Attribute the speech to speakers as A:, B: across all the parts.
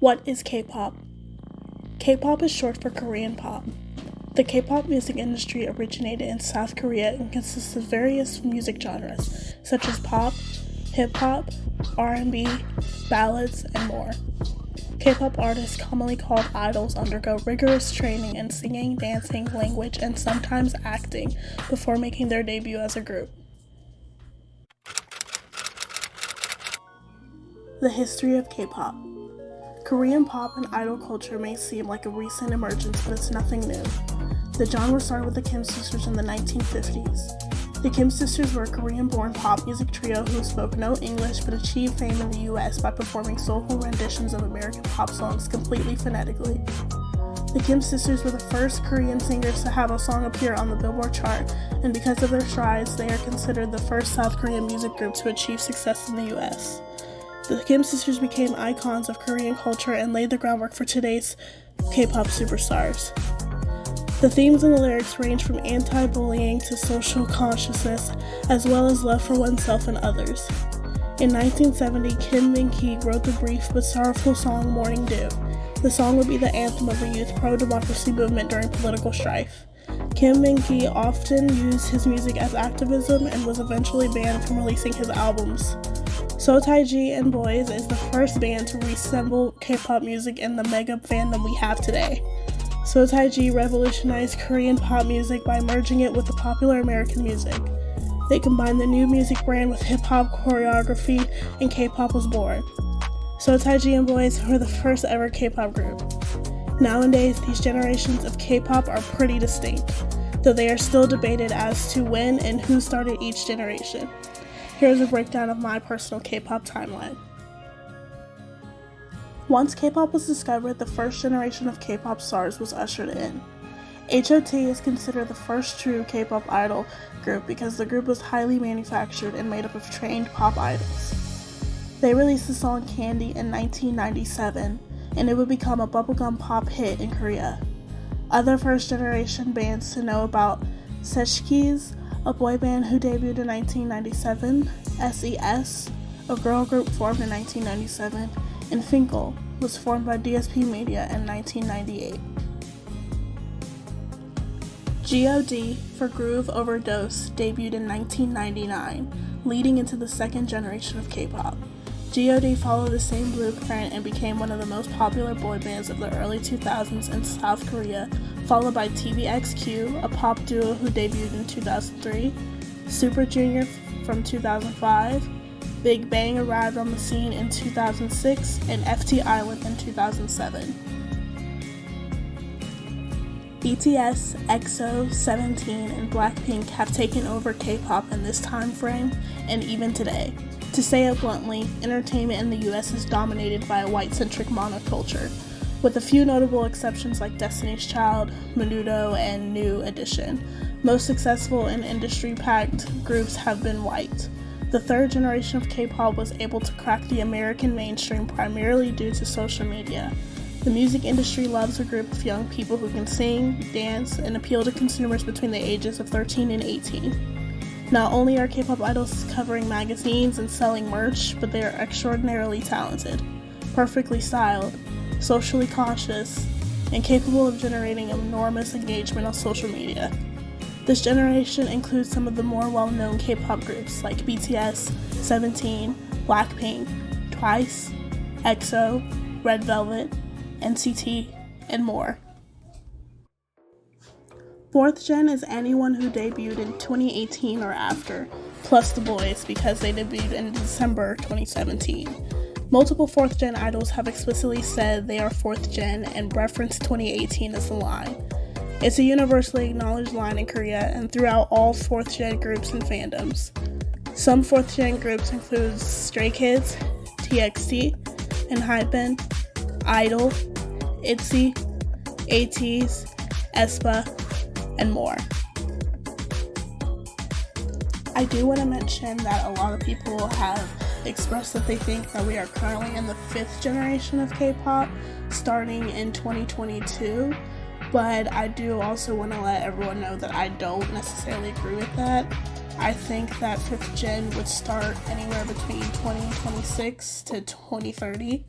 A: What is K-pop? K-pop is short for Korean pop. The K-pop music industry originated in South Korea and consists of various music genres, such as pop, hip-hop, R&B, ballads, and more. K-pop artists, commonly called idols, undergo rigorous training in singing, dancing, language, and sometimes acting before making their debut as a group. The history of K-pop. Korean pop and idol culture may seem like a recent emergence, but it's nothing new. The genre started with the Kim sisters in the 1950s. The Kim sisters were a Korean-born pop music trio who spoke no English but achieved fame in the US by performing soulful renditions of American pop songs completely phonetically. The Kim sisters were the first Korean singers to have a song appear on the Billboard chart, and because of their strides, they are considered the first South Korean music group to achieve success in the US. The Kim sisters became icons of Korean culture and laid the groundwork for today's K-pop superstars. The themes and the lyrics range from anti-bullying to social consciousness, as well as love for oneself and others. In 1970, Kim Min-ki wrote the brief but sorrowful song Morning Dew. The song would be the anthem of the youth pro-democracy movement during political strife. Kim Min-ki often used his music as activism and was eventually banned from releasing his albums. So Taiji and Boys is the first band to reassemble K-pop music in the mega fandom we have today. So Taiji revolutionized Korean pop music by merging it with the popular American music. They combined the new music brand with hip-hop choreography, and K-pop was born. So Taiji and Boys were the first ever K-pop group. Nowadays, these generations of K-pop are pretty distinct, though they are still debated as to when and who started each generation. Here's a breakdown of my personal K-pop timeline. Once K-pop was discovered, the first generation of K-pop stars was ushered in. H.O.T. is considered the first true K-pop idol group because the group was highly manufactured and made up of trained pop idols. They released the song Candy in 1997, and it would become a bubblegum pop hit in Korea. Other first-generation bands to know about: Sechkis, a boy band who debuted in 1997, SES, a girl group formed in 1997, and Finkel was formed by DSP Media in 1998. G.O.D. for Groove Overdose debuted in 1999, leading into the second generation of K-pop. G.O.D. followed the same blueprint and became one of the most popular boy bands of the early 2000s in South Korea, followed by TVXQ, a pop duo who debuted in 2003, Super Junior from 2005, Big Bang arrived on the scene in 2006, and FT Island in 2007. BTS, EXO, 17, and Blackpink have taken over K-pop in this time frame and even today. To say it bluntly, entertainment in the US is dominated by a white-centric monoculture, with a few notable exceptions like Destiny's Child, Menudo, and New Edition. Most successful and industry-packed groups have been white. The third generation of K-pop was able to crack the American mainstream primarily due to social media. The music industry loves a group of young people who can sing, dance, and appeal to consumers between the ages of 13 and 18. Not only are K-pop idols covering magazines and selling merch, but they are extraordinarily talented, perfectly styled, socially conscious, and capable of generating enormous engagement on social media. This generation includes some of the more well-known K-pop groups like BTS, 17, Blackpink, Twice, EXO, Red Velvet, NCT, and more. Fourth gen is anyone who debuted in 2018 or after, plus the boys because they debuted in December 2017. Multiple fourth gen idols have explicitly said they are fourth gen and reference 2018 as the line. It's a universally acknowledged line in Korea and throughout all fourth gen groups and fandoms. Some fourth gen groups include Stray Kids, TXT, ENHYPEN, Idol, ITZY, ATEEZ, aespa, and more. I do want to mention that a lot of people have expressed that they think that we are currently in the fifth generation of K-pop, starting in 2022, but I do also want to let everyone know that I don't necessarily agree with that. I think that fifth gen would start anywhere between 2026 to 2030,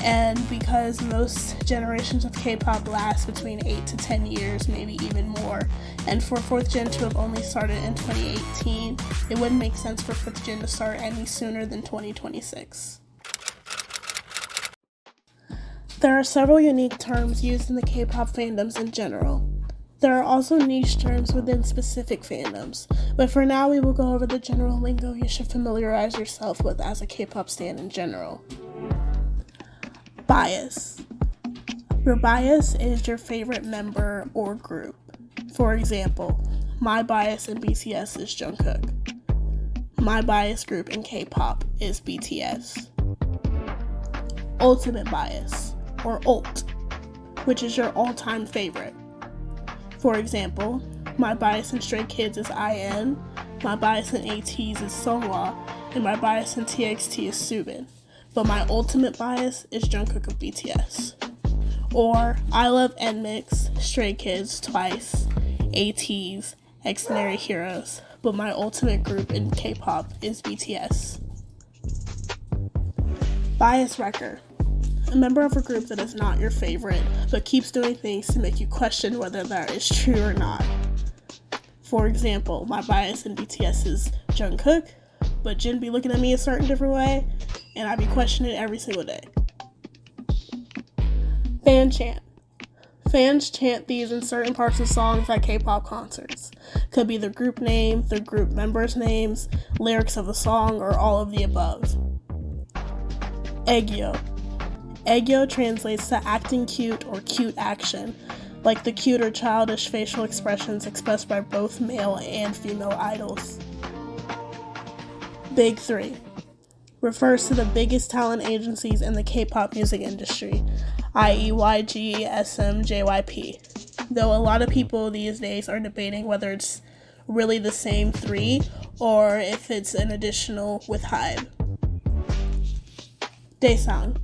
A: And because most generations of K-pop last between 8 to 10 years, maybe even more, and for 4th gen to have only started in 2018, it wouldn't make sense for 5th gen to start any sooner than 2026. There are several unique terms used in the K-pop fandoms in general. There are also niche terms within specific fandoms, but for now we will go over the general lingo you should familiarize yourself with as a K-pop stan in general. Bias. Your bias is your favorite member or group. For example, my bias in BTS is Jungkook. My bias group in K-pop is BTS. Ultimate bias, or ULT, which is your all-time favorite. For example, my bias in Stray Kids is IN, my bias in ATEEZ is Seonghwa, and my bias in TXT is Subin. But my ultimate bias is Jungkook of BTS. Or, I love NMIXX, Stray Kids, Twice, ATEEZ, Extraordinary Heroes, but my ultimate group in K-pop is BTS. Bias wrecker. A member of a group that is not your favorite, but keeps doing things to make you question whether that is true or not. For example, my bias in BTS is Jungkook, but Jin be looking at me a certain different way, and I be questioning it every single day. Fan chant. Fans chant these in certain parts of songs at K-pop concerts. Could be the group name, the group members' names, lyrics of the song, or all of the above. Aegyo. Aegyo translates to acting cute or cute action, like the cute or childish facial expressions expressed by both male and female idols. Big Three refers to the biggest talent agencies in the K-pop music industry, i.e. YG, SM, JYP. Though a lot of people these days are debating whether it's really the same three or if it's an additional with HYBE. Daesang,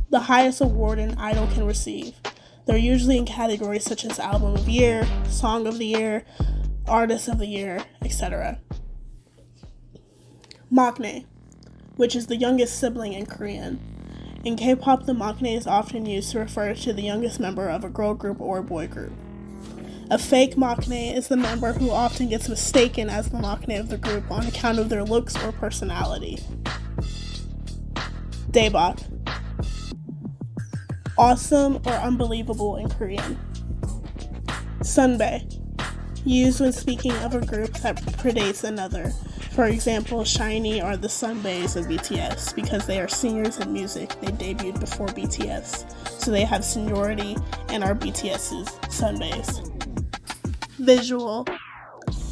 A: the highest award an idol can receive. They're usually in categories such as Album of the Year, Song of the Year, Artist of the Year, etc. Maknae, which is the youngest sibling in Korean. In K-pop, the maknae is often used to refer to the youngest member of a girl group or boy group. A fake maknae is the member who often gets mistaken as the maknae of the group on account of their looks or personality. Daebak, awesome or unbelievable in Korean. Sunbae, used when speaking of a group that predates another. For example, SHINee are the Sunbaes of BTS because they are seniors in music. They debuted before BTS, so they have seniority and are BTS's Sunbaes. Visual.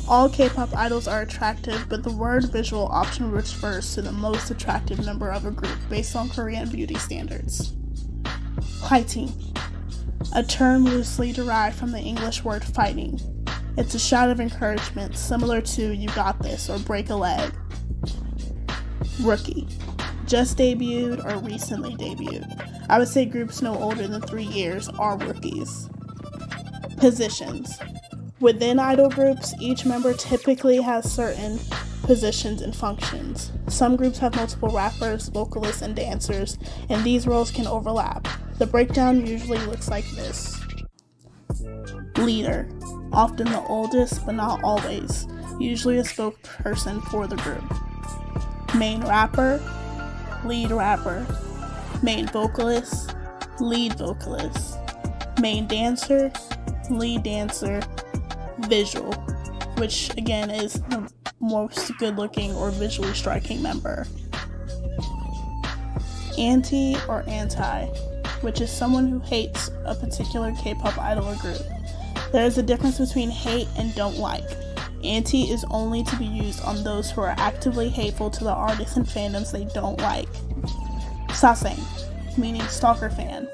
A: All K-pop idols are attractive, but the word visual often refers to the most attractive member of a group based on Korean beauty standards. Fighting, a term loosely derived from the English word fighting. It's a shout of encouragement, similar to "you got this" or "break a leg." Rookie, just debuted or recently debuted. I would say groups no older than 3 years are rookies. Positions. Within idol groups, each member typically has certain positions and functions. Some groups have multiple rappers, vocalists, and dancers, and these roles can overlap. The breakdown usually looks like this. Leader, often the oldest, but not always, usually a spokesperson for the group. Main rapper, lead rapper. Main vocalist, lead vocalist. Main dancer, lead dancer. Visual, which again is the most good-looking or visually striking member. Anti or anti, which is someone who hates a particular K-pop idol or group. There is a difference between hate and don't like. Anti is only to be used on those who are actively hateful to the artists and fandoms they don't like. Sasaeng, meaning stalker fan.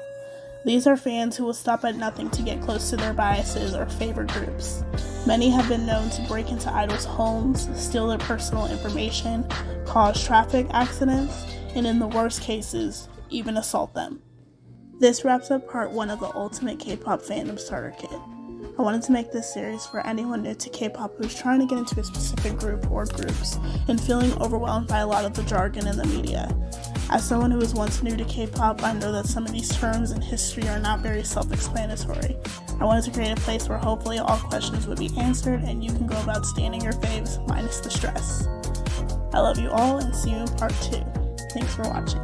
A: These are fans who will stop at nothing to get close to their biases or favorite groups. Many have been known to break into idols' homes, steal their personal information, cause traffic accidents, and in the worst cases, even assault them. This wraps up part 1 of the Ultimate K-pop Fandom Starter Kit. I wanted to make this series for anyone new to K-pop who's trying to get into a specific group or groups and feeling overwhelmed by a lot of the jargon in the media. As someone who was once new to K-pop, I know that some of these terms and history are not very self-explanatory. I wanted to create a place where hopefully all questions would be answered and you can go about standing your faves minus the stress. I love you all and see you in part 2. Thanks for watching.